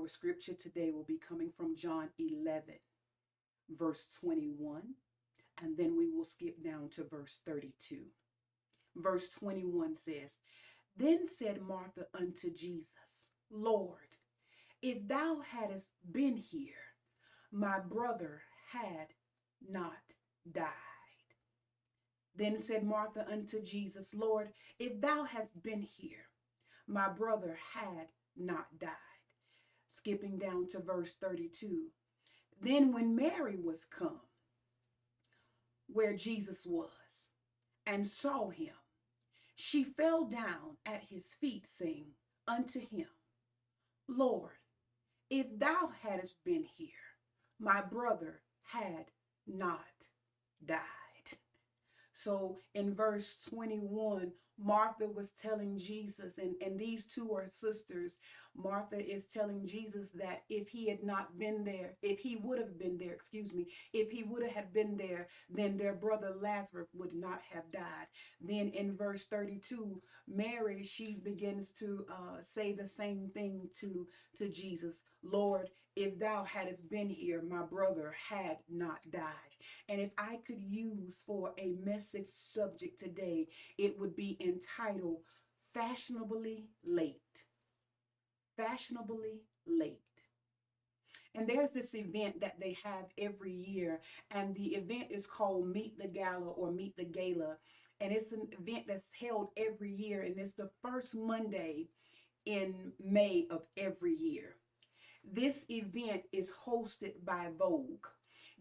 Our scripture today will be coming from John 11, verse 21, and then we will skip down to verse 32. Verse 21 says, Then said Martha unto Jesus, Lord, if thou hadst been here, my brother had not died. Then said Martha unto Jesus, Lord, if thou hadst been here, my brother had not died. Skipping down to verse 32. Then when Mary was come where Jesus was and saw him, she fell down at his feet, saying unto him, Lord, if thou hadst been here, my brother had not died. So in verse 21, Martha was telling Jesus, and these two are sisters. Martha is telling Jesus that if he had not been there, if he would have been there, if he would have been there, then their brother Lazarus would not have died. Then in verse 32, Mary, she begins to say the same thing to Jesus. Lord, if thou hadst been here, my brother had not died. And if I could use for a message subject today, it would be entitled Fashionably Late. Fashionably Late. And there's this event that they have every year, and the event is called Meet the Gala or Meet the Gala. And it's an event that's held every year, and it's the first Monday in May of every year. This event is hosted by Vogue.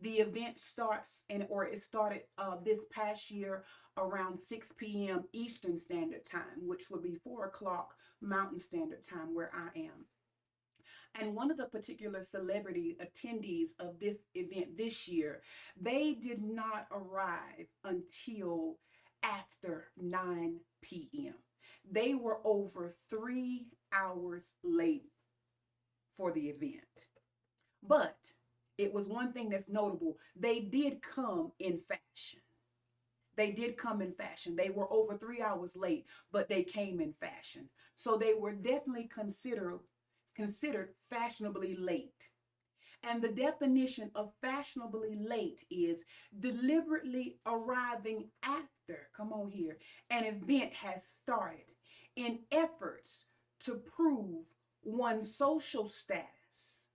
The event starts, it started this past year around 6 p.m. Eastern Standard Time, which would be 4 o'clock Mountain Standard Time where I am. And one of the particular celebrity attendees of this event this year, they did not arrive until after 9 p.m. They were over 3 hours late for the event. But it was one thing that's notable. They did come in fashion. They did come in fashion. They were over 3 hours late, but they came in fashion. So they were definitely considered fashionably late. And the definition of fashionably late is deliberately arriving after, come on here, an event has started in efforts to prove one's social status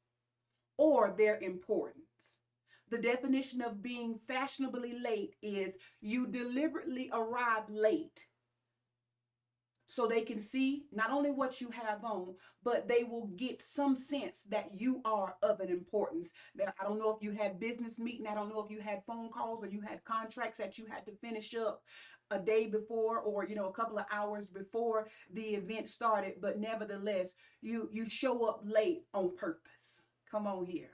or their importance. The definition of being fashionably late is you deliberately arrive late so they can see not only what you have on, but they will get some sense that you are of an importance. That I don't know if you had business meeting, I don't know if you had phone calls or you had contracts that you had to finish up a day before or a couple of hours before the event started, but nevertheless, you show up late on purpose. Come on here.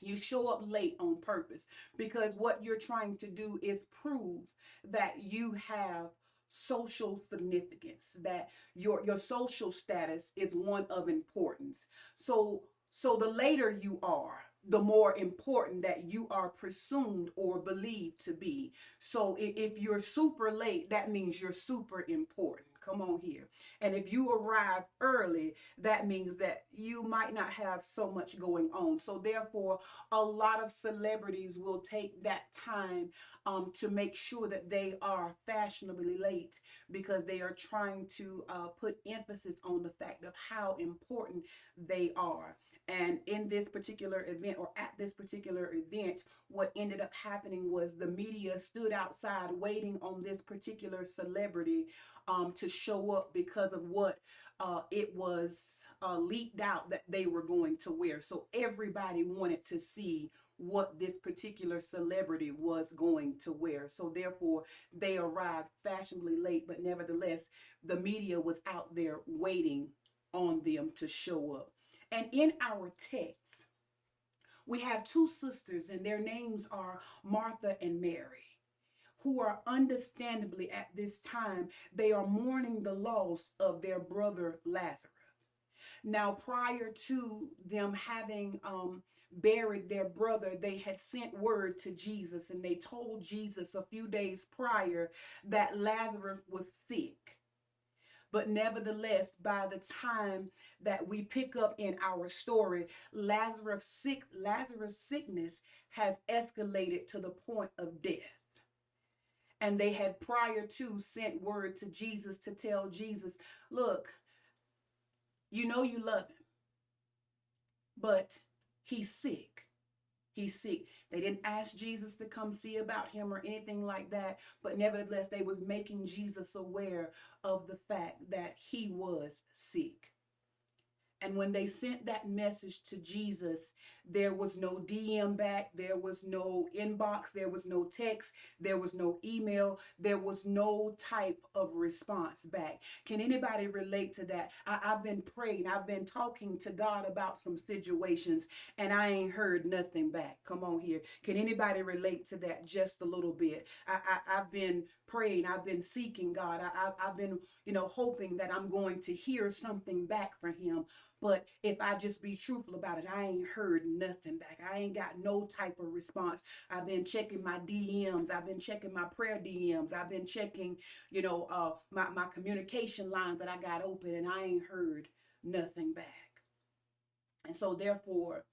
You show up late on purpose because what you're trying to do is prove that you have social significance, that your social status is one of importance. So the later you are, the more important that you are presumed or believed to be. So if you're super late, that means you're super important. Come on here. And if you arrive early, that means that you might not have so much going on. So therefore, a lot of celebrities will take that time to make sure that they are fashionably late because they are trying to put emphasis on the fact of how important they are. And in this particular event, or at this particular event, what ended up happening was the media stood outside waiting on this particular celebrity to show up because of what it was leaked out that they were going to wear. So everybody wanted to see what this particular celebrity was going to wear. So therefore, they arrived fashionably late, but nevertheless, the media was out there waiting on them to show up. And in our text, we have two sisters, and their names are Martha and Mary, who are understandably at this time, they are mourning the loss of their brother Lazarus. Now, prior to them having buried their brother, they had sent word to Jesus, and they told Jesus a few days prior that Lazarus was sick. But nevertheless, by the time that we pick up in our story, Lazarus' sickness has escalated to the point of death. And they had prior to sent word to Jesus to tell Jesus, look, you know you love him, but he's sick. He's sick. They didn't ask Jesus to come see about him or anything like that, but nevertheless, they was making Jesus aware of the fact that he was sick. And when they sent that message to Jesus, there was no DM back, there was no inbox, there was no text, there was no email, there was no type of response back. Can anybody relate to that? I've been praying, I've been talking to God about some situations, and I ain't heard nothing back. Come on here. Can anybody relate to that just a little bit? I've been praying, I've been seeking God. I've been, hoping that I'm going to hear something back from him. But if I just be truthful about it, I ain't heard nothing back. I ain't got no type of response. I've been checking my DMs. I've been checking my prayer DMs. I've been checking, my communication lines that I got open, and I ain't heard nothing back. And so therefore,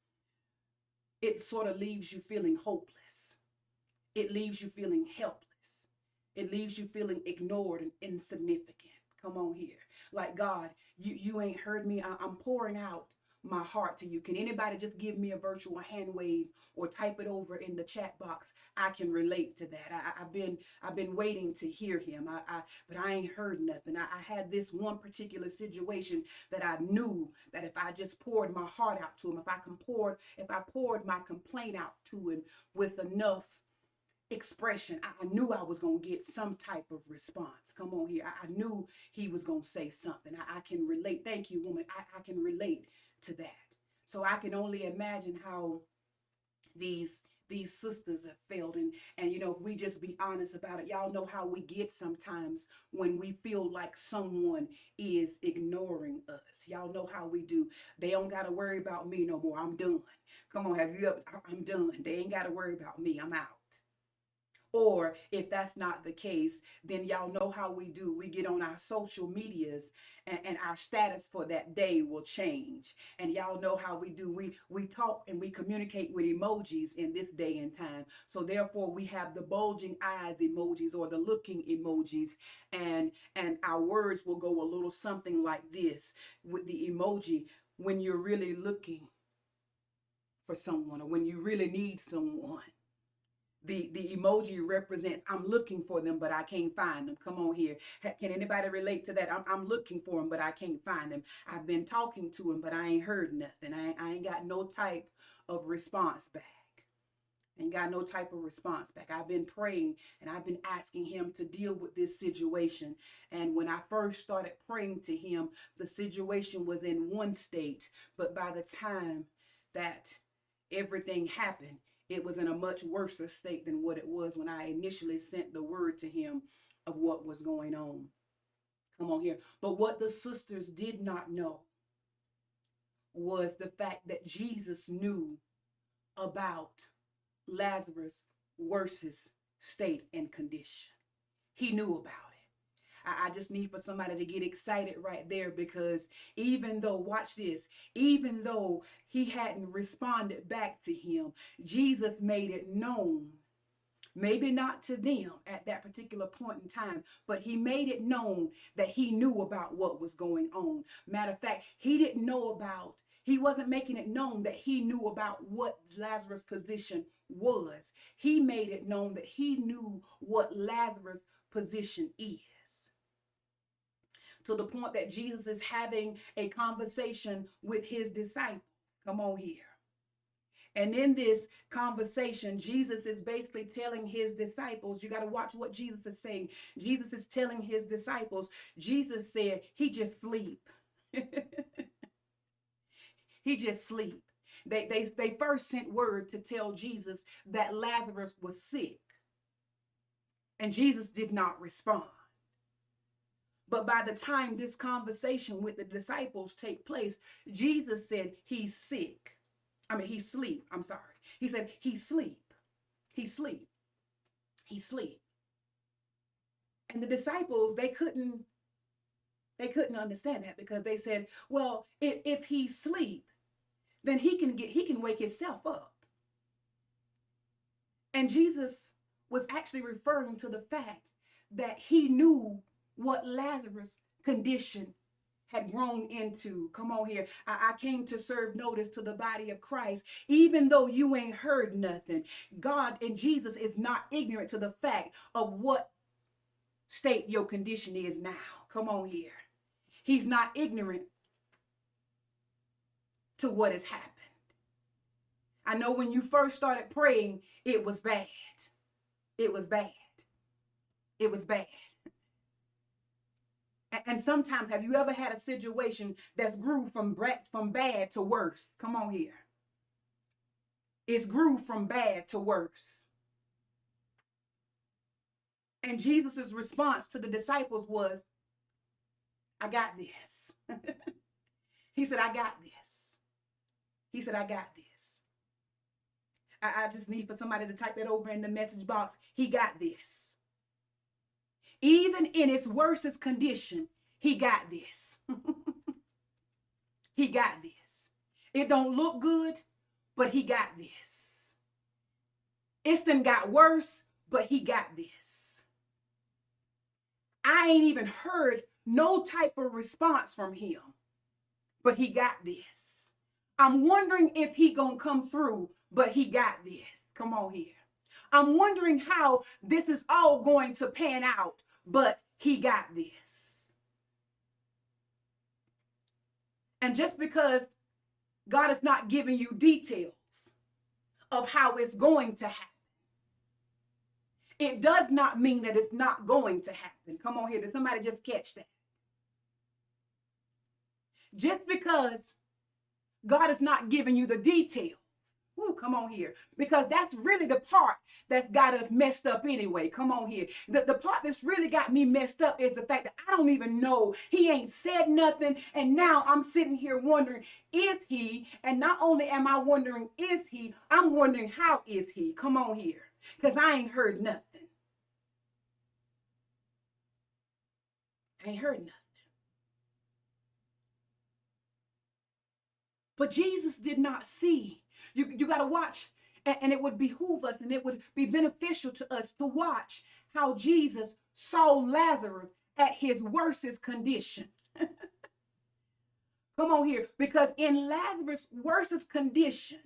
it sort of leaves you feeling hopeless. It leaves you feeling helpless. It leaves you feeling ignored and insignificant. Come on here. Like, God, you ain't heard me. I'm pouring out my heart to you. Can anybody just give me a virtual hand wave or type it over in the chat box? I can relate to that. I've been waiting to hear him. But I ain't heard nothing. I had this one particular situation that I knew that if I just poured my heart out to him, if I poured my complaint out to him with enough expression, I knew I was going to get some type of response. Come on here. I knew he was going to say something. I can relate. Thank you, woman. I can relate to that. So I can only imagine how these sisters have failed. And if we just be honest about it, y'all know how we get sometimes when we feel like someone is ignoring us. Y'all know how we do. They don't got to worry about me no more. I'm done. Come on, I'm done. They ain't got to worry about me. I'm out. Or if that's not the case, then y'all know how we do. We get on our social medias and our status for that day will change. And y'all know how we do. We talk and we communicate with emojis in this day and time. So therefore we have the bulging eyes emojis or the looking emojis, and our words will go a little something like this with the emoji when you're really looking for someone or when you really need someone. The emoji represents I'm looking for them, but I can't find them. Come on here. Can anybody relate to that? I'm looking for them, but I can't find them. I've been talking to him, but I ain't heard nothing. I ain't got no type of response back. Ain't got no type of response back. I've been praying and I've been asking him to deal with this situation. And when I first started praying to him, the situation was in one state. But by the time that everything happened, it was in a much worse state than what it was when I initially sent the word to him of what was going on. Come on here. But what the sisters did not know was the fact that Jesus knew about Lazarus' worst state and condition. He knew about it. I just need for somebody to get excited right there, because even though, watch this, even though he hadn't responded back to him, Jesus made it known, maybe not to them at that particular point in time, but he made it known that he knew about what was going on. Matter of fact, he wasn't making it known that he knew about what Lazarus' position was. He made it known that he knew what Lazarus' position is. To the point that Jesus is having a conversation with his disciples. Come on here. And in this conversation, Jesus is basically telling his disciples, you got to watch what Jesus is saying. Jesus is telling his disciples, Jesus said, he just sleep. He just sleep. They first sent word to tell Jesus that Lazarus was sick. And Jesus did not respond. But by the time this conversation with the disciples take place, Jesus said he's sick. He's sleep. I'm sorry. He said he's sleep. He's sleep. He's sleep. And the disciples, they couldn't They couldn't understand that because they said, well, if he sleep, then he can wake himself up. And Jesus was actually referring to the fact that he knew what Lazarus' condition had grown into. Come on here. I came to serve notice to the body of Christ. Even though you ain't heard nothing, God and Jesus is not ignorant to the fact of what state your condition is now. Come on here. He's not ignorant to what has happened. I know when you first started praying, it was bad. It was bad. It was bad. And sometimes, have you ever had a situation that grew from bad to worse? Come on here. It's grew from bad to worse. And Jesus's response to the disciples was, I got this. He said, I got this. He said, I got this. I just need for somebody to type that over in the message box. He got this. Even in its worstest condition, he got this. He got this. It don't look good, but he got this. It's done got worse, but he got this. I ain't even heard no type of response from him, but he got this. I'm wondering if he gonna come through, but he got this. Come on here. I'm wondering how this is all going to pan out, but he got this. And just because God is not giving you details of how it's going to happen, it does not mean that it's not going to happen. Come on here. Did somebody just catch that? Just because God is not giving you the details. Ooh, come on here. Because that's really the part that's got us messed up anyway. Come on here. The part that's really got me messed up is the fact that I don't even know. He ain't said nothing. And now I'm sitting here wondering, is he? And not only am I wondering, is he? I'm wondering, how is he? Come on here. Because I ain't heard nothing. I ain't heard nothing. But Jesus did not see. You got to watch, and it would behoove us, and it would be beneficial to us to watch how Jesus saw Lazarus at his worstest condition. Come on here, because in Lazarus' worstest condition,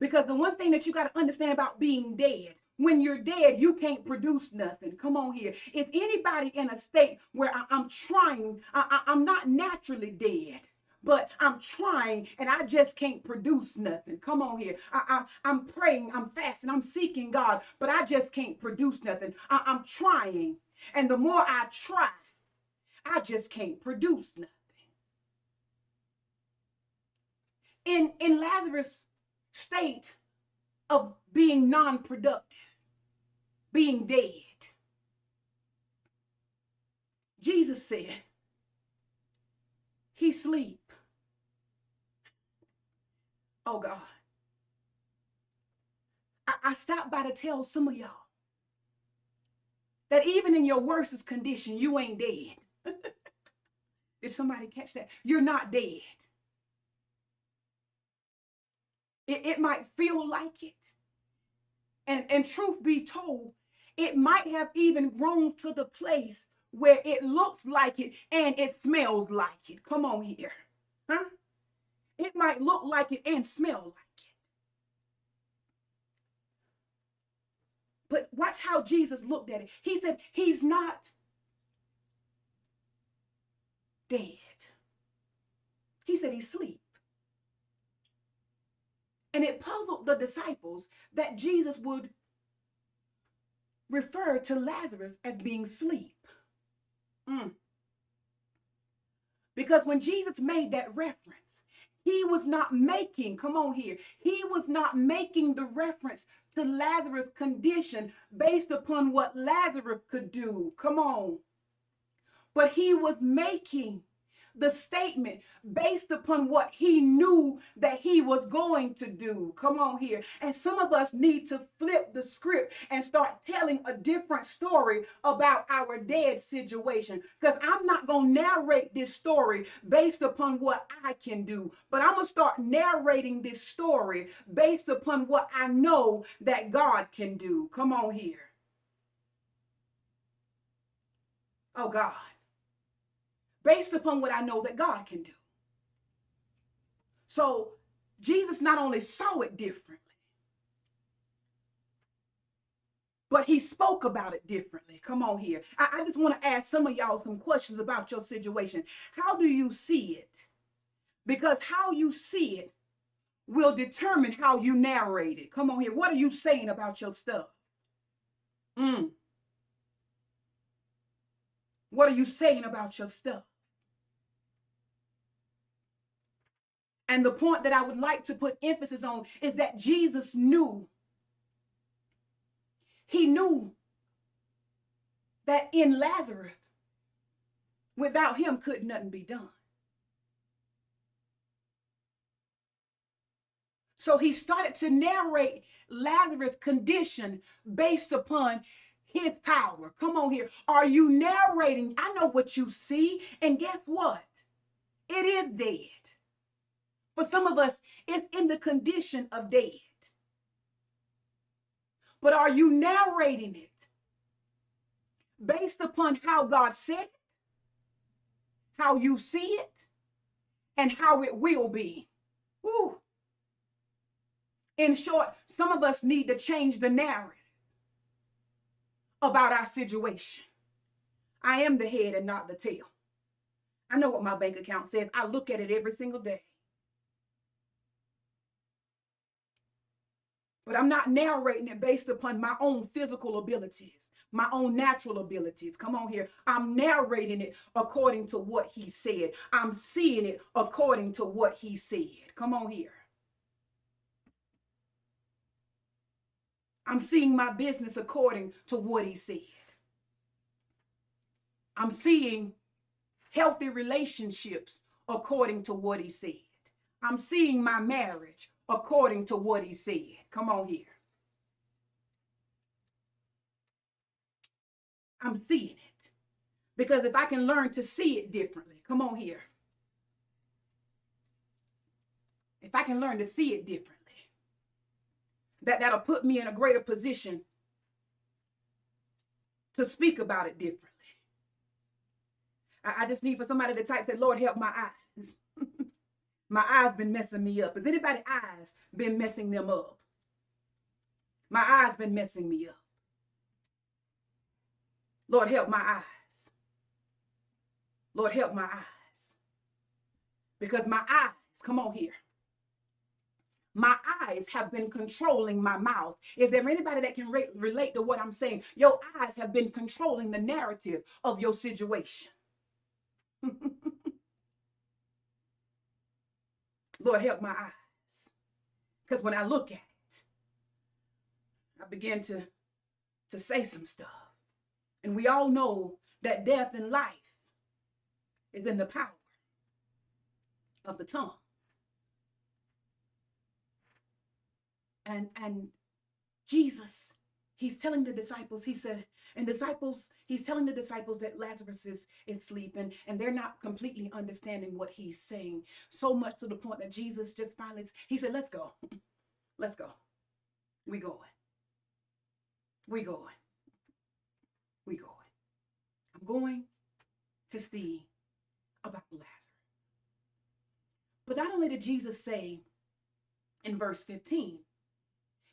because the one thing that you got to understand about being dead, when you're dead, you can't produce nothing. Come on here. Is anybody in a state where I'm trying, I'm not naturally dead, but I'm trying and I just can't produce nothing? Come on here. I'm praying, I'm fasting, I'm seeking God, but I just can't produce nothing. I'm trying. And the more I try, I just can't produce nothing. In Lazarus' state of being non-productive, being dead, Jesus said, he sleep. Oh God. I stopped by to tell some of y'all that even in your worstest condition, you ain't dead. Did somebody catch that? You're not dead. It might feel like it. And truth be told, it might have even grown to the place where it looks like it and it smells like it. Come on here. Huh? It might look like it and smell like it. But watch how Jesus looked at it. He said, he's not dead. He said he's asleep. And it puzzled the disciples that Jesus would refer to Lazarus as being asleep. Because when Jesus made that reference, he was not making, come on here, he was not making the reference to Lazarus' condition based upon what Lazarus could do. Come on. But he was making the statement based upon what he knew that he was going to do. Come on here. And some of us need to flip the script and start telling a different story about our dead situation. Because I'm not going to narrate this story based upon what I can do, but I'm going to start narrating this story based upon what I know that God can do. Come on here. Oh, God. Based upon what I know that God can do. So Jesus not only saw it differently, but he spoke about it differently. Come on here. I just want to ask some of y'all some questions about your situation. How do you see it? Because how you see it will determine how you narrate it. Come on here. What are you saying about your stuff? What are you saying about your stuff? And the point that I would like to put emphasis on is that Jesus knew. He knew that in Lazarus, without him could nothing be done. So he started to narrate Lazarus' condition based upon his power. Come on here. Are you narrating? I know what you see. And guess what? It is dead. For some of us, it's in the condition of dead. But are you narrating it based upon how God said it, how you see it, and how it will be? Woo. In short, some of us need to change the narrative about our situation. I am the head and not the tail. I know what my bank account says. I look at it every single day. But I'm not narrating it based upon my own physical abilities, my own natural abilities. Come on here. I'm narrating it according to what he said. I'm seeing it according to what he said. Come on here. I'm seeing my business according to what he said. I'm seeing healthy relationships according to what he said. I'm seeing my marriage according to what he said. Come on here. I'm seeing it. Because if I can learn to see it differently, come on here. If I can learn to see it differently, that'll put me in a greater position to speak about it differently. I just need for somebody to type, say, Lord, help my eyes. My eyes been messing me up. Has anybody's eyes been messing them up? My eyes been messing me up. Lord, help my eyes. Lord, help my eyes. Because my eyes, come on here. My eyes have been controlling my mouth. Is there anybody that can relate to what I'm saying? Your eyes have been controlling the narrative of your situation. Lord, help my eyes. Because when I look at it, I begin to say some stuff. And we all know that death and life is in the power of the tongue. And Jesus, he's telling the disciples, he said, he's telling the disciples that Lazarus is sleeping, and they're not completely understanding what he's saying. So much to the point that Jesus just finally, he said, let's go. Let's go. We going. We going. We going. I'm going to see about Lazarus. But not only did Jesus say in verse 15,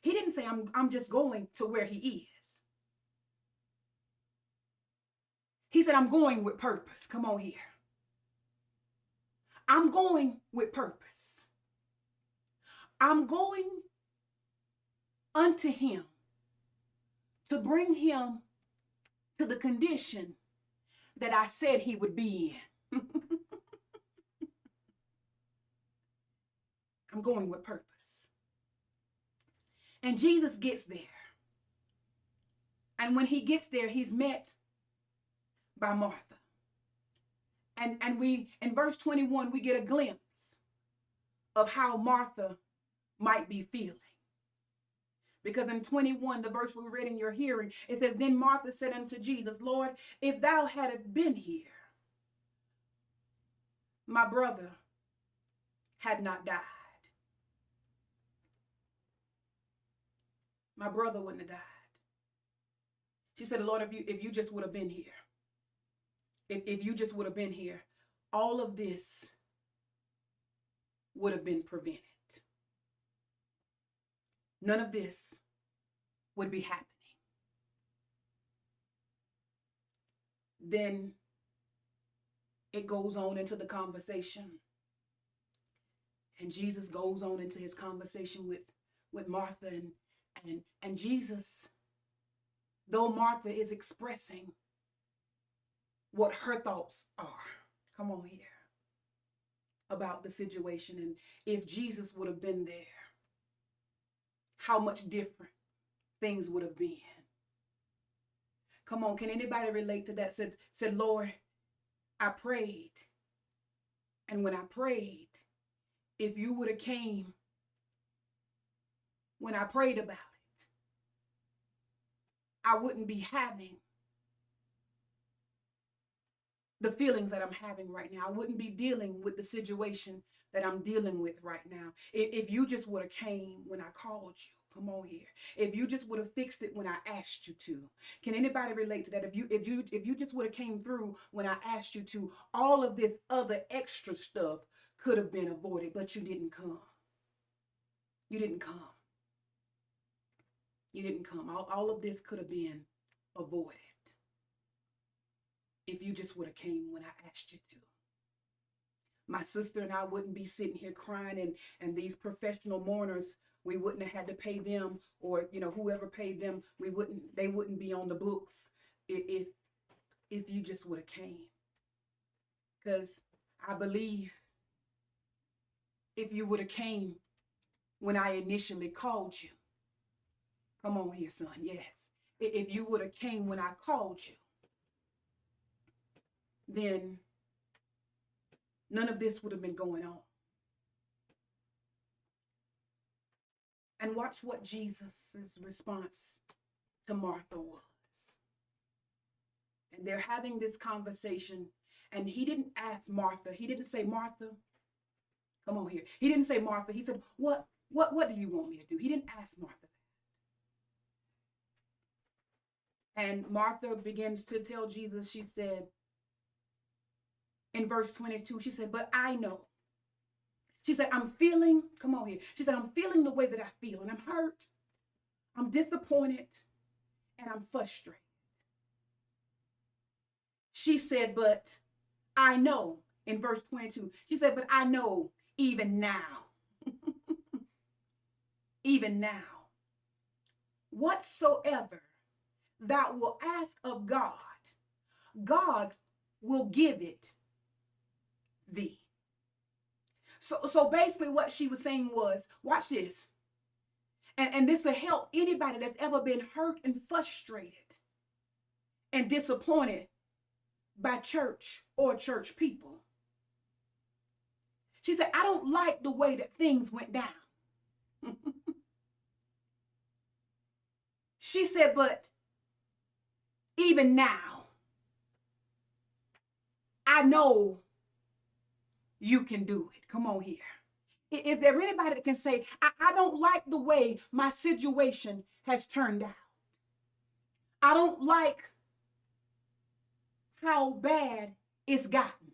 he didn't say, I'm just going to where he is. He said, I'm going with purpose. Come on here. I'm going with purpose. I'm going unto him to bring him to the condition that I said he would be in. I'm going with purpose. And Jesus gets there. And when he gets there, he's met by Martha. And we, in verse 21, we get a glimpse of how Martha might be feeling. Because in 21, the verse we read in your hearing, it says, then Martha said unto Jesus, Lord, if thou hadst been here, my brother had not died. My brother wouldn't have died. She said, Lord, if you just would have been here, if you just would have been here, all of this would have been prevented. None of this would be happening. Then it goes on into the conversation. And Jesus goes on into his conversation with Martha. And Jesus, though Martha is expressing what her thoughts are, come on here, about the situation. And if Jesus would have been there, how much different things would have been. Come on, can anybody relate to that? Said, Lord, I prayed. And when I prayed, if you would have came when I prayed about it, I wouldn't be having the feelings that I'm having right now. I wouldn't be dealing with the situation that I'm dealing with right now. If you just would have came when I called you, come on here. If you just would have fixed it when I asked you to. Can anybody relate to that? If you just would have came through when I asked you to, all of this other extra stuff could have been avoided, but you didn't come. You didn't come. You didn't come. All of this could have been avoided if you just would have came when I asked you to. My sister and I wouldn't be sitting here crying, and these professional mourners, we wouldn't have had to pay them, or whoever paid them, they wouldn't be on the books if you just would have came. Because I believe if you would have came when I initially called you, come on here, son, yes. If you would have came when I called you, then none of this would have been going on. And watch what Jesus' response to Martha was. And they're having this conversation, and he didn't ask Martha. He didn't say, Martha, come on here. He didn't say, Martha. He said, what do you want me to do? He didn't ask Martha that. And Martha begins to tell Jesus, she said, in verse 22, she said, but I know. She said, I'm feeling, come on here. She said, I'm feeling the way that I feel, and I'm hurt, I'm disappointed, and I'm frustrated. She said, but I know, in verse 22, she said, but I know even now, even now, whatsoever thou wilt ask of God, God will give it thee. So basically what she was saying was, watch this, and this will help anybody that's ever been hurt and frustrated and disappointed by church or church people. She said, I don't like the way that things went down. She said, but even now, I know you can do it. Come on here. Is there anybody that can say, I don't like the way my situation has turned out. I don't like how bad it's gotten.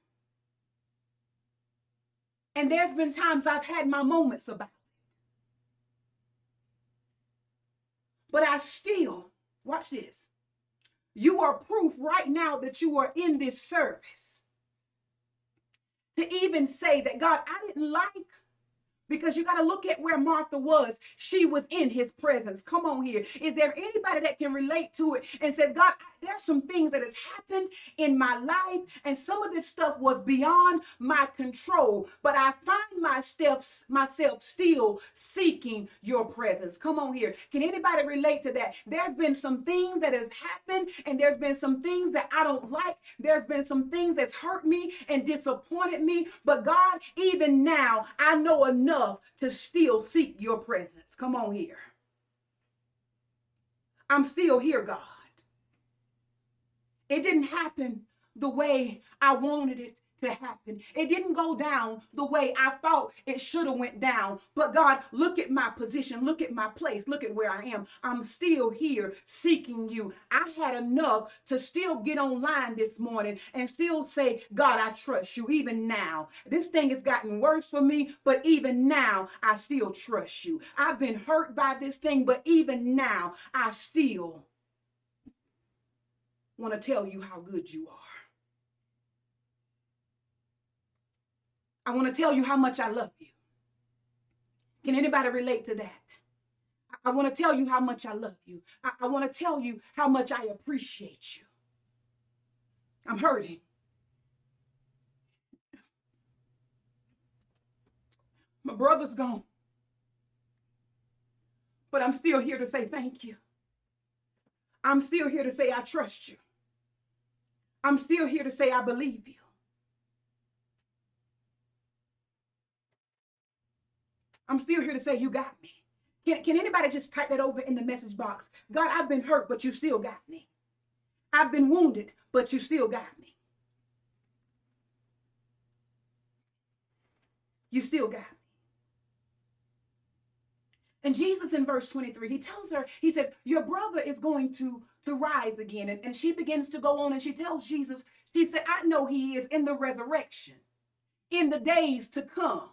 And there's been times I've had my moments about it. But I still, watch this. You are proof right now that you are in this service to even say that, God, I didn't like Because you got to look at where Martha was. She was in his presence. Come on here. Is there anybody that can relate to it and says, God, there's some things that has happened in my life, and some of this stuff was beyond my control, but I find myself still seeking your presence. Come on here. Can anybody relate to that? There's been some things that has happened, and there's been some things that I don't like. There's been some things that's hurt me and disappointed me, but God, even now, I know enough to still seek your presence. Come on here. I'm still here, God. It didn't happen the way I wanted it to happen. It didn't go down the way I thought it should have went down. But God, look at my position. Look at my place. Look at where I am. I'm still here seeking you. I had enough to still get online this morning and still say, God, I trust you even now. This thing has gotten worse for me, but even now, I still trust you. I've been hurt by this thing, but even now, I still want to tell you how good you are. I want to tell you how much I love you. Can anybody relate to that? I want to tell you how much I love you. I want to tell you how much I appreciate you. I'm hurting. My brother's gone. But I'm still here to say thank you. I'm still here to say I trust you. I'm still here to say I believe you. I'm still here to say you got me. Can anybody just type that over in the message box? God, I've been hurt, but you still got me. I've been wounded, but you still got me. You still got me. And Jesus in verse 23, he tells her, he says, your brother is going to rise again. And she begins to go on and she tells Jesus, she said, I know he is in the resurrection, in the days to come.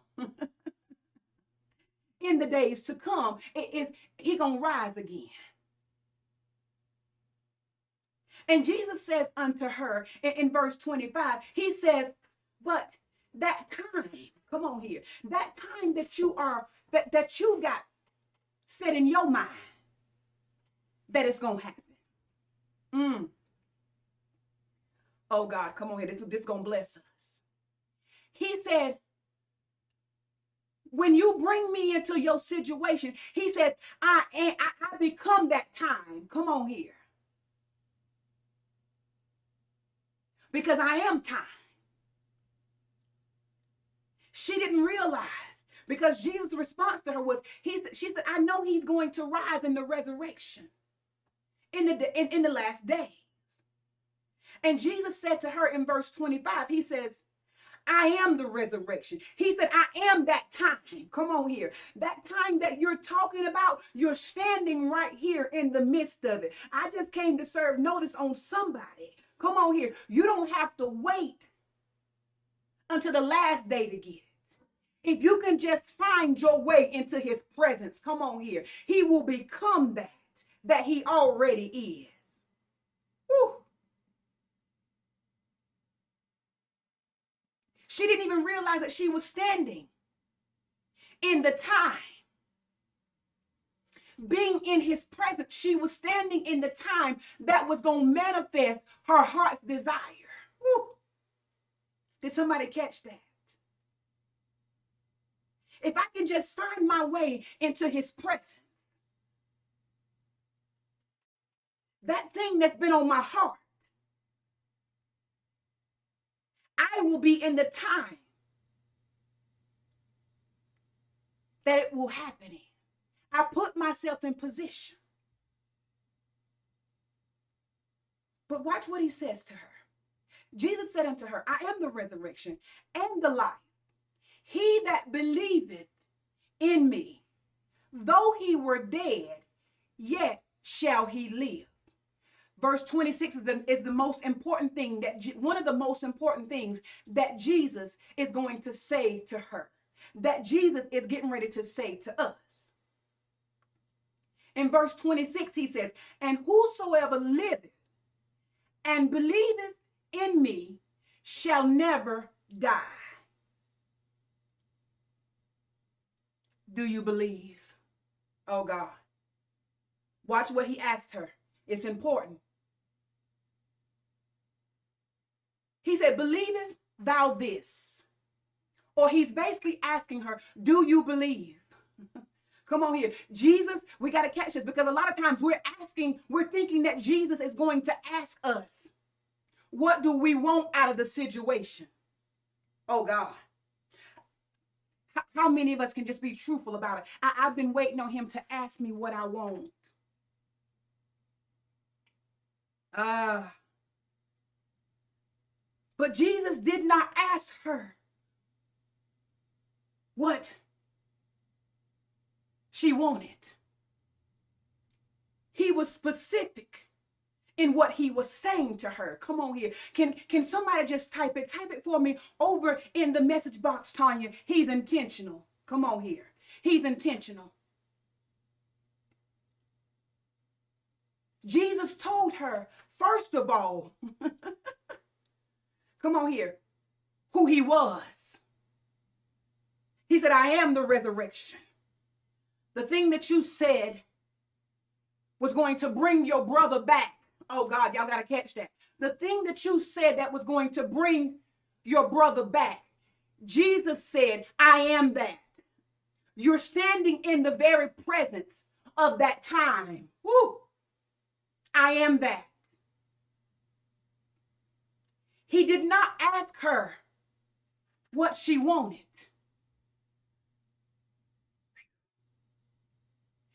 In the days to come, he gonna rise again. And Jesus says unto her in verse 25, he says, but that time, come on here, that time that you got set in your mind that it's gonna happen. Oh God, come on here, this gonna bless us. He said, when you bring me into your situation, he says, I become that time. Come on here. Because I am time. She didn't realize, because Jesus' response to her was, she said, I know he's going to rise in the resurrection in the last days. And Jesus said to her in verse 25, he says, I am the resurrection. He said, I am that time. Come on here. That time that you're talking about, you're standing right here in the midst of it. I just came to serve notice on somebody. Come on here. You don't have to wait until the last day to get it. If you can just find your way into his presence, come on here, he will become that he already is. Woo. She didn't even realize that she was standing in the time. Being in his presence, she was standing in the time that was going to manifest her heart's desire. Woo. Did somebody catch that? If I can just find my way into his presence, that thing that's been on my heart, I will be in the time that it will happen in. I put myself in position. But watch what he says to her. Jesus said unto her, I am the resurrection and the life. He that believeth in me, though he were dead, yet shall he live. Verse 26 is the most important thing, one of the most important things that Jesus is going to say to her, that Jesus is getting ready to say to us. In verse 26, he says, and whosoever liveth and believeth in me shall never die. Do you believe? Oh God. Watch what he asked her. It's important. He said, believeth thou this? Or he's basically asking her, do you believe? Come on here. Jesus, we got to catch this, because a lot of times we're thinking that Jesus is going to ask us, what do we want out of the situation? Oh God. How many of us can just be truthful about it? I've been waiting on him to ask me what I want. But Jesus did not ask her what she wanted. He was specific in what he was saying to her. Come on here. Can somebody just type it? Type it for me over in the message box, Tanya. He's intentional. Come on here. He's intentional. Jesus told her, first of all, come on here, who he was. He said, I am the resurrection. The thing that you said was going to bring your brother back. Oh God, y'all got to catch that. The thing that you said that was going to bring your brother back. Jesus said, I am that. You're standing in the very presence of that time. Woo! I am that. He did not ask her what she wanted.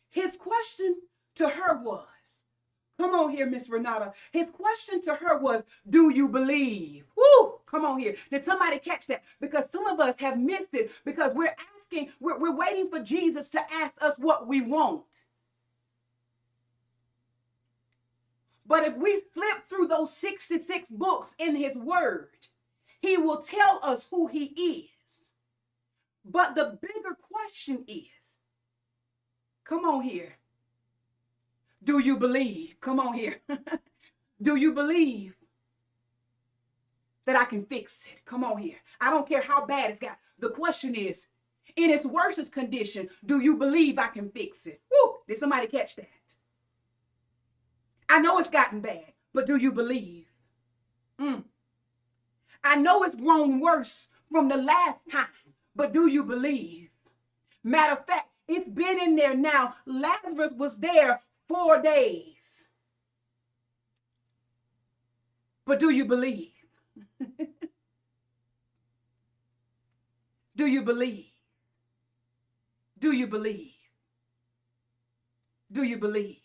His question to her was, come on here, Miss Renata. His question to her was, do you believe? Woo! Come on here. Did somebody catch that? Because some of us have missed it because we're waiting for Jesus to ask us what we want. But if we flip through those 66 books in his word, he will tell us who he is. But the bigger question is, come on here. Do you believe? Come on here. Do you believe that I can fix it? Come on here. I don't care how bad it's got. The question is, in its worst condition, do you believe I can fix it? Woo! Did somebody catch that? I know it's gotten bad, but do you believe? I know it's grown worse from the last time, but do you believe? Matter of fact, it's been in there now. Lazarus was there 4 days. But do you believe? Do you believe? Do you believe? Do you believe?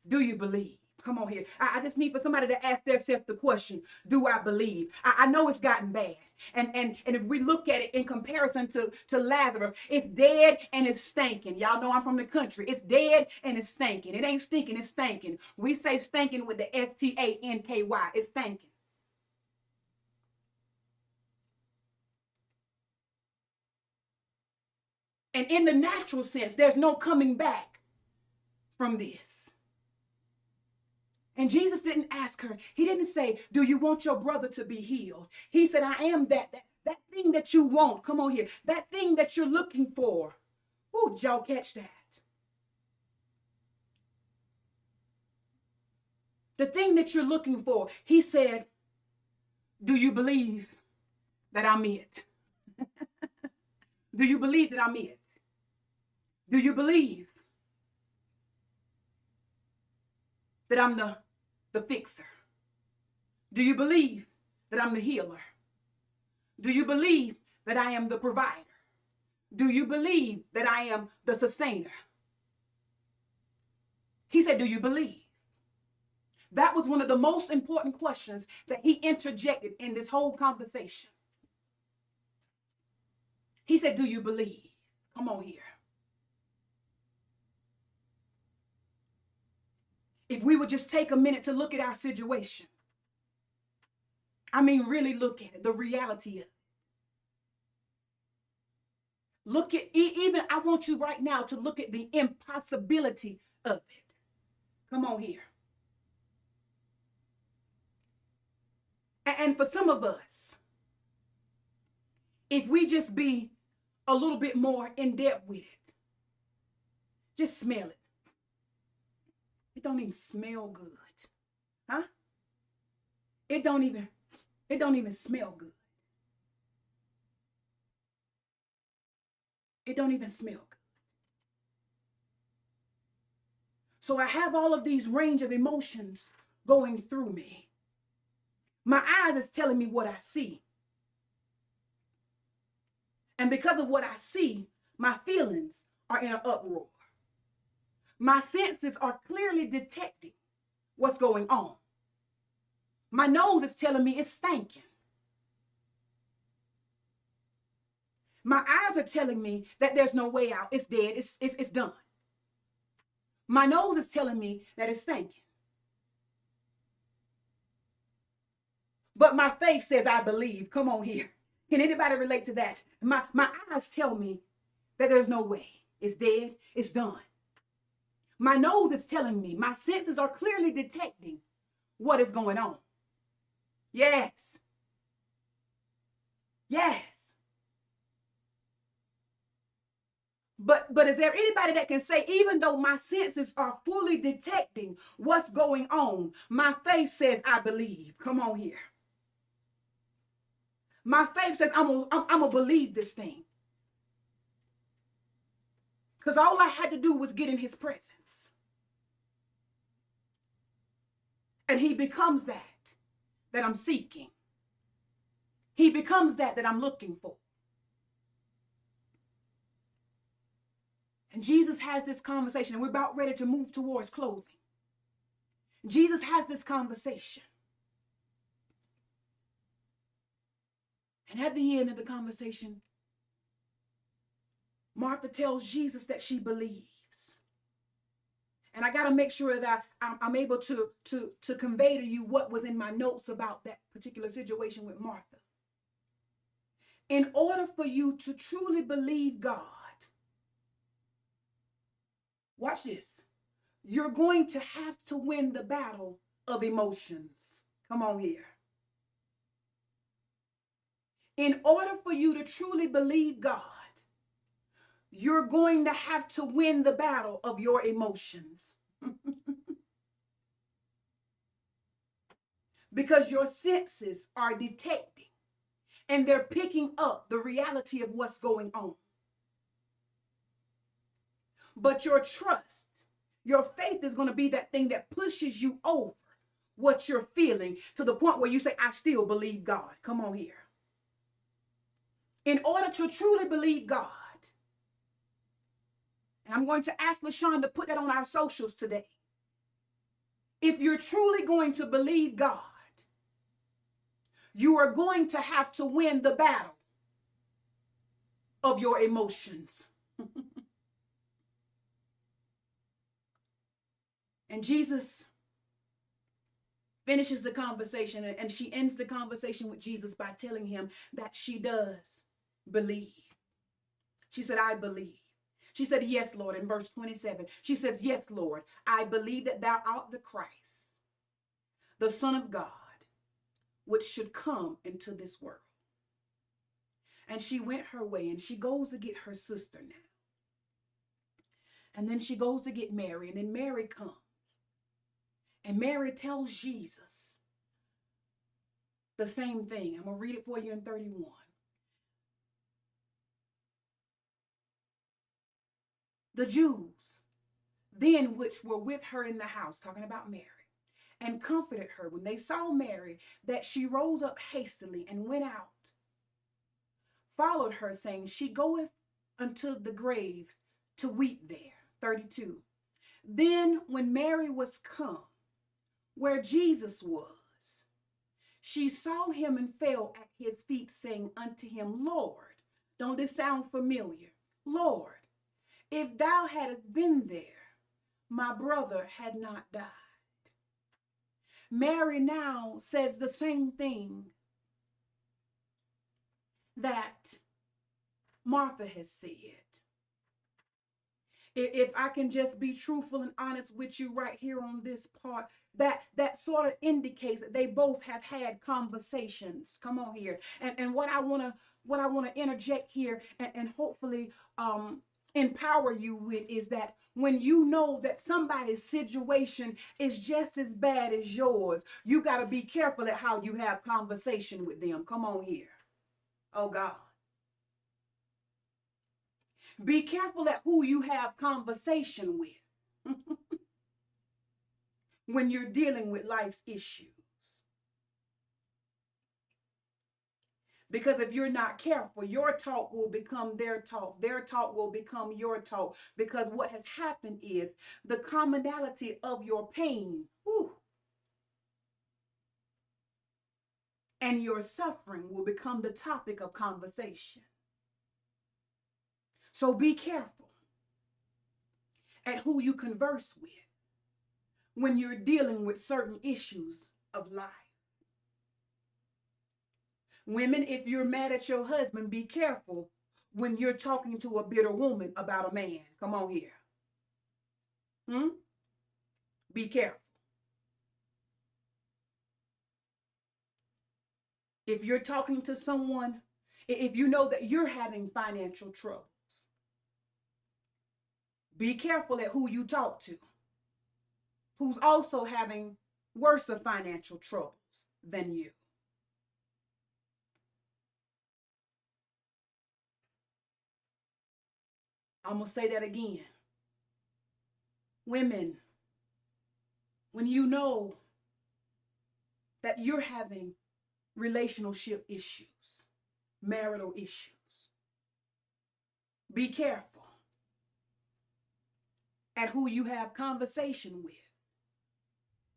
Do you believe? Come on here. I just need for somebody to ask themselves the question, do I believe? I know it's gotten bad. And if we look at it in comparison to Lazarus, it's dead and it's stinking. Y'all know I'm from the country. It's dead and it's stinking. It ain't stinking, it's stinking. We say stinking with the S-T-A-N-K-Y. It's stinking. And in the natural sense, there's no coming back from this. And Jesus didn't ask her. He didn't say, do you want your brother to be healed? He said, I am that thing that you want. Come on here. That thing that you're looking for. Oh, did y'all catch that? The thing that you're looking for. He said, do you believe that I'm it? Do you believe that I'm it? Do you believe that I'm the fixer? Do you believe that I'm the healer? Do you believe that I am the provider? Do you believe that I am the sustainer? He said, do you believe? That was one of the most important questions that he interjected in this whole conversation. He said, do you believe? Come on here. If we would just take a minute to look at our situation. I mean, really look at it, the reality of it. Look at, even I want you right now to look at the impossibility of it. Come on here. And for some of us, if we just be a little bit more in depth with it. Just smell it. It don't even smell good. Huh? It don't even smell good. It don't even smell good. So I have all of these range of emotions going through me. My eyes is telling me what I see. And because of what I see, my feelings are in an uproar. My senses are clearly detecting what's going on. My nose is telling me it's stinking. My eyes are telling me that there's no way out. It's dead. It's done. My nose is telling me that it's stinking. But my faith says, I believe. Come on here. Can anybody relate to that? My eyes tell me that there's no way. It's dead. It's done. My nose is telling me, my senses are clearly detecting what is going on. Yes. Yes. But is there anybody that can say, even though my senses are fully detecting what's going on, my faith says, I believe. Come on here. My faith says, I'm gonna believe this thing. Because all I had to do was get in his presence. And he becomes that I'm seeking. He becomes that I'm looking for. And Jesus has this conversation, and we're about ready to move towards closing. Jesus has this conversation. And at the end of the conversation, Martha tells Jesus that she believes. And I got to make sure that I'm able to convey to you what was in my notes about that particular situation with Martha. In order for you to truly believe God, watch this, you're going to have to win the battle of emotions. Come on here. In order for you to truly believe God, you're going to have to win the battle of your emotions. Because your senses are detecting and they're picking up the reality of what's going on. But your trust, your faith is going to be that thing that pushes you over what you're feeling to the point where you say, I still believe God. Come on here. In order to truly believe God, and I'm going to ask LaShawn to put that on our socials today. If you're truly going to believe God, you are going to have to win the battle of your emotions. And Jesus finishes the conversation, and she ends the conversation with Jesus by telling him that she does believe. She said, I believe. She said, yes, Lord, in verse 27. She says, yes, Lord, I believe that thou art the Christ, the Son of God, which should come into this world. And she went her way, and she goes to get her sister now. And then she goes to get Mary, and then Mary comes. And Mary tells Jesus the same thing. I'm going to read it for you in 31. The Jews then which were with her in the house, talking about Mary, and comforted her when they saw Mary, that she rose up hastily and went out, followed her, saying, she goeth unto the graves to weep there. 32. Then when Mary was come where Jesus was, she saw him and fell at his feet, saying unto him, Lord, don't this sound familiar? Lord, if thou hadst been there, my brother had not died. Mary now says the same thing that Martha has said. If I can just be truthful and honest with you right here on this part, that sort of indicates that they both have had conversations. Come on here. And what I want to what I want to interject here and hopefully empower you with is that when you know that somebody's situation is just as bad as yours, you got to be careful at how you have conversation with them. Come on here. Oh God. Be careful at who you have conversation with when you're dealing with life's issues. Because if you're not careful, your talk will become their talk. Their talk will become your talk. Because what has happened is the commonality of your pain and your suffering will become the topic of conversation. So be careful at who you converse with when you're dealing with certain issues of life. Women, if you're mad at your husband, be careful when you're talking to a bitter woman about a man. Come on here. Be careful. If you're talking to someone, if you know that you're having financial troubles, be careful at who you talk to, who's also having worse of financial troubles than you. I'm going to say that again. Women, when you know that you're having relationship issues, marital issues, be careful at who you have conversation with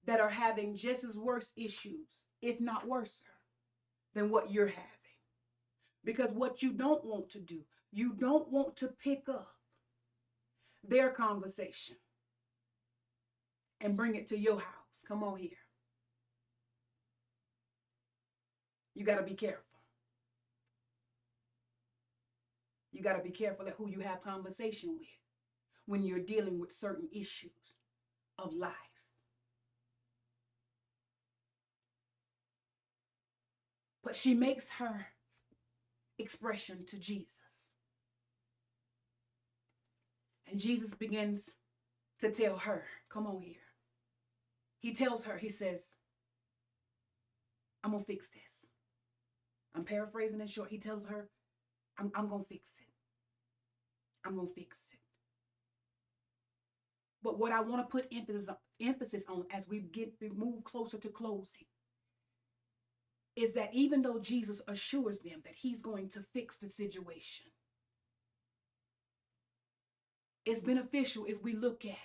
that are having just as worse issues, if not worse, than what you're having. Because what you don't want to do, you don't want to pick up their conversation and bring it to your house. Come on here. You got to be careful. You got to be careful at who you have conversation with when you're dealing with certain issues of life. But she makes her expression to Jesus. And Jesus begins to tell her, come on here. He tells her, he says, I'm going to fix this. I'm paraphrasing in short. He tells her, I'm going to fix it. I'm going to fix it. But what I want to put emphasis on as we move closer to closing is that even though Jesus assures them that he's going to fix the situation, it's beneficial if we look at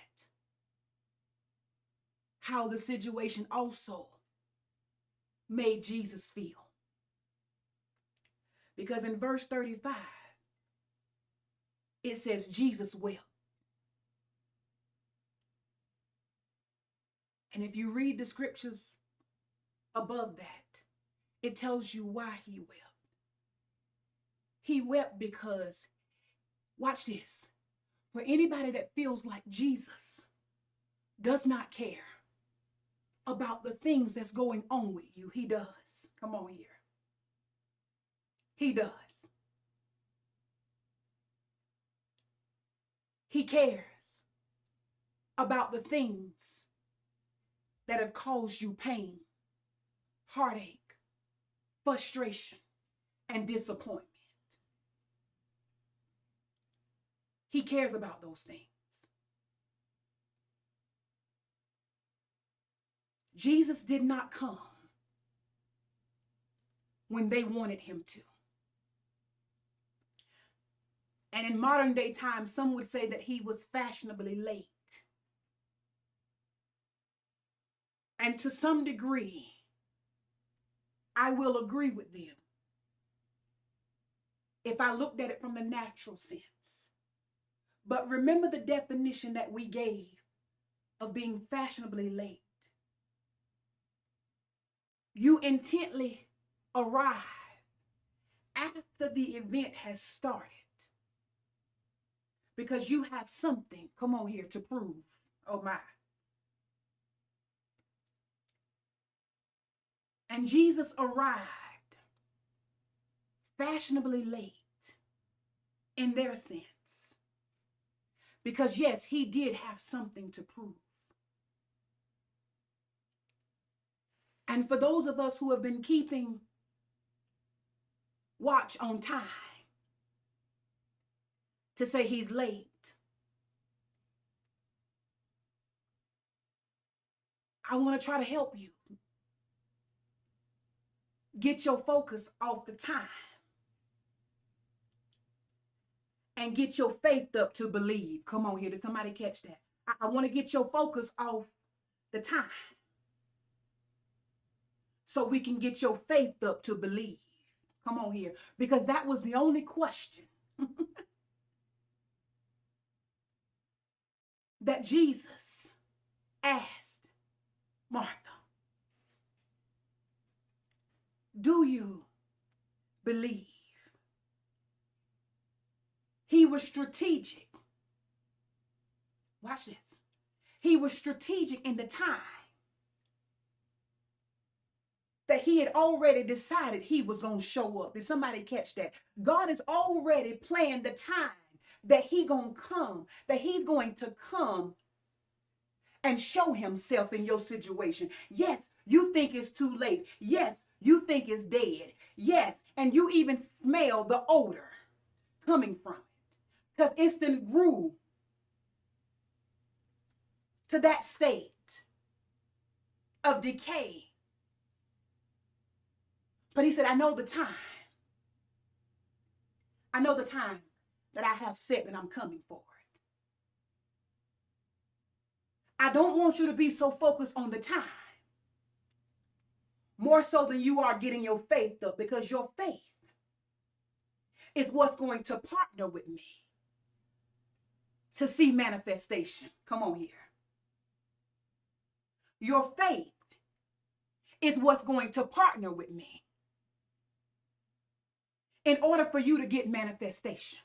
how the situation also made Jesus feel. Because in verse 35, it says Jesus wept. And if you read the scriptures above that, it tells you why he wept. He wept because, watch this, for anybody that feels like Jesus does not care about the things that's going on with you, he does. Come on here. He does. He cares about the things that have caused you pain, heartache, frustration, and disappointment. He cares about those things. Jesus did not come when they wanted him to. And in modern day times, some would say that he was fashionably late. And to some degree, I will agree with them if I looked at it from the natural sense. But remember the definition that we gave of being fashionably late. You intently arrive after the event has started because you have something, come on here, to prove. Oh my. And Jesus arrived fashionably late in their sense. Because yes, he did have something to prove. And for those of us who have been keeping watch on time, to say he's late, I want to try to help you get your focus off the time and get your faith up to believe. Come on here, did somebody catch that? I want to get your focus off the time so we can get your faith up to believe. Come on here, because that was the only question that Jesus asked Martha. Do you believe? He was strategic. Watch this. He was strategic in the time that he had already decided he was going to show up. Did somebody catch that? God has already planned the time that he's going to come and show himself in your situation. Yes, you think it's too late. Yes, you think it's dead. Yes, and you even smell the odor coming from it because it's then grew to that state of decay. But he said, I know the time. I know the time that I have set that I'm coming for it. I don't want you to be so focused on the time, more so than you are getting your faith up, because your faith is what's going to partner with me to see manifestation. Come on here. Your faith is what's going to partner with me in order for you to get manifestation.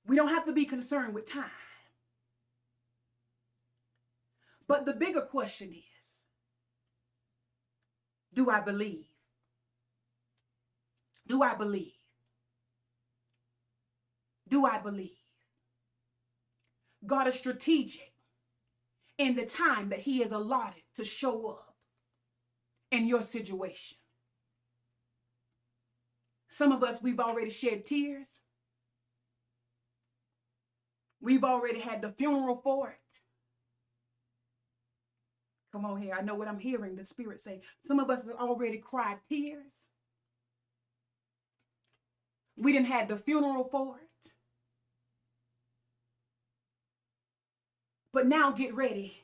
We don't have to be concerned with time. But the bigger question is, do I believe? Do I believe? Do I believe? God is strategic in the time that he has allotted to show up in your situation. Some of us, we've already shed tears. We've already had the funeral for it. Come on here. I know what I'm hearing the Spirit say. Some of us have already cried tears. We didn't have the funeral for it. But now get ready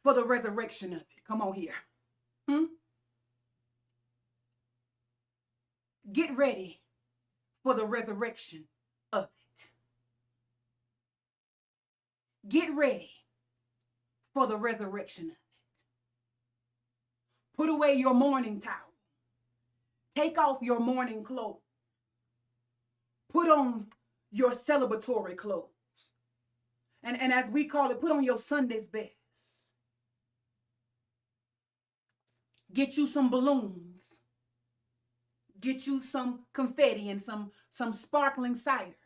for the resurrection of it. Come on here. Get ready for the resurrection of it. Get ready for the resurrection of it. Put away your mourning towel. Take off your mourning clothes. Put on your celebratory clothes. And as we call it, put on your Sunday's best. Get you some balloons. Get you some confetti and some sparkling cider.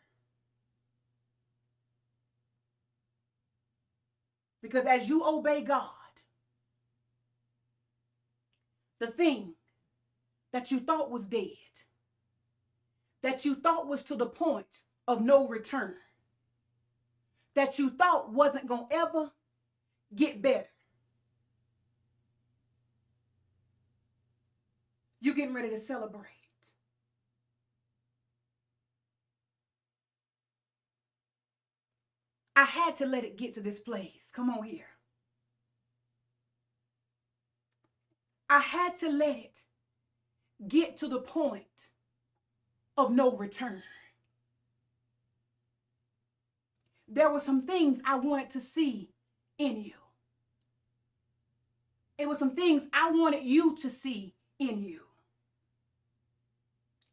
Because as you obey God, the thing that you thought was dead, that you thought was to the point of no return, that you thought wasn't going to ever get better, you're getting ready to celebrate. I had to let it get to this place. Come on here. I had to let it get to the point of no return. There were some things I wanted to see in you. It was some things I wanted you to see in you.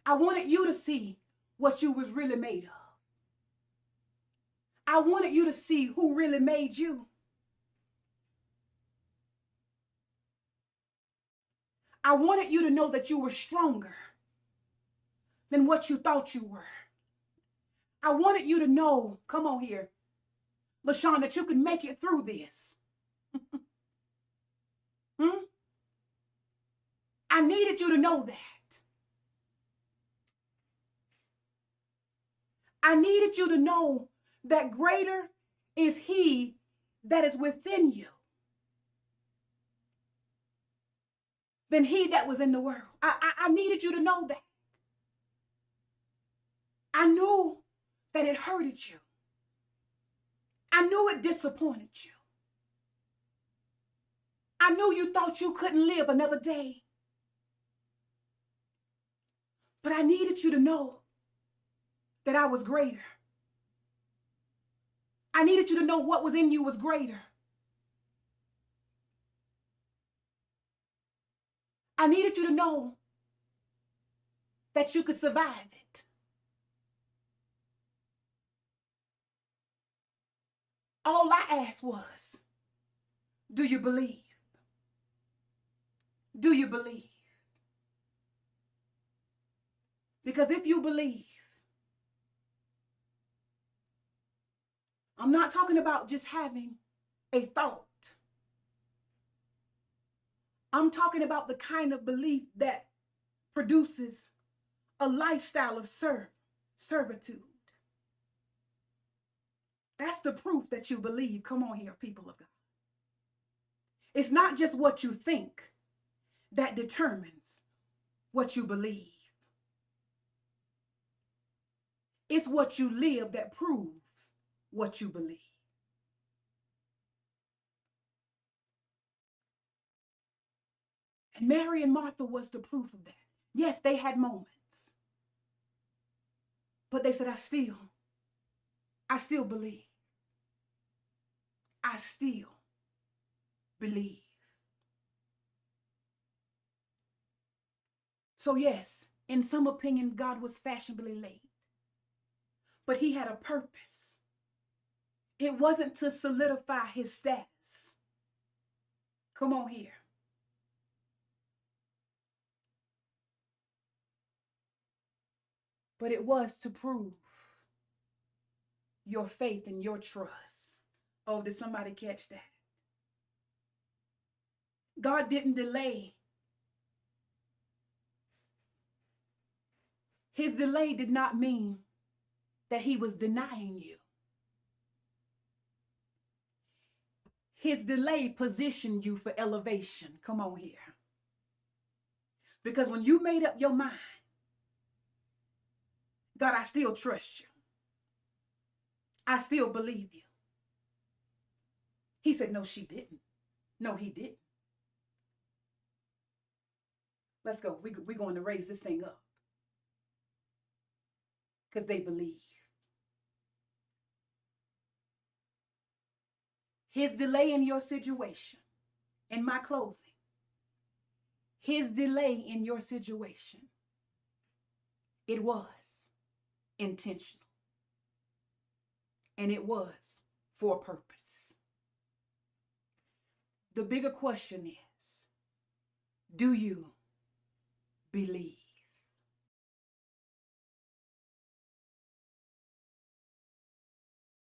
I wanted you to see what you was really made of. I wanted you to see who really made you. I wanted you to know that you were stronger than what you thought you were. I wanted you to know, come on here, LaShawn, that you could make it through this. I needed you to know that. I needed you to know that greater is he that is within you than he that was in the world. I needed you to know that. I knew that it hurted you. I knew it disappointed you. I knew you thought you couldn't live another day. But I needed you to know that I was greater. I needed you to know what was in you was greater. I needed you to know that you could survive it. All I asked was, do you believe? Do you believe? Because if you believe, I'm not talking about just having a thought. I'm talking about the kind of belief that produces a lifestyle of servitude. That's the proof that you believe. Come on here, people of God. It's not just what you think that determines what you believe. It's what you live that proves what you believe. And Mary and Martha was the proof of that. Yes, they had moments. But they said, I still believe. I still believe. So yes, in some opinions, God was fashionably late. But he had a purpose. It wasn't to solidify his status. Come on here. But it was to prove your faith and your trust. Oh, did somebody catch that? God didn't delay. His delay did not mean that he was denying you. His delay positioned you for elevation. Come on here. Because when you made up your mind, God, I still trust you. I still believe you. He said, no, she didn't. No, he didn't. Let's go. We're going to raise this thing up. Because they believe. His delay in your situation, in my closing, his delay in your situation, it was intentional. And it was for a purpose. The bigger question is, do you believe?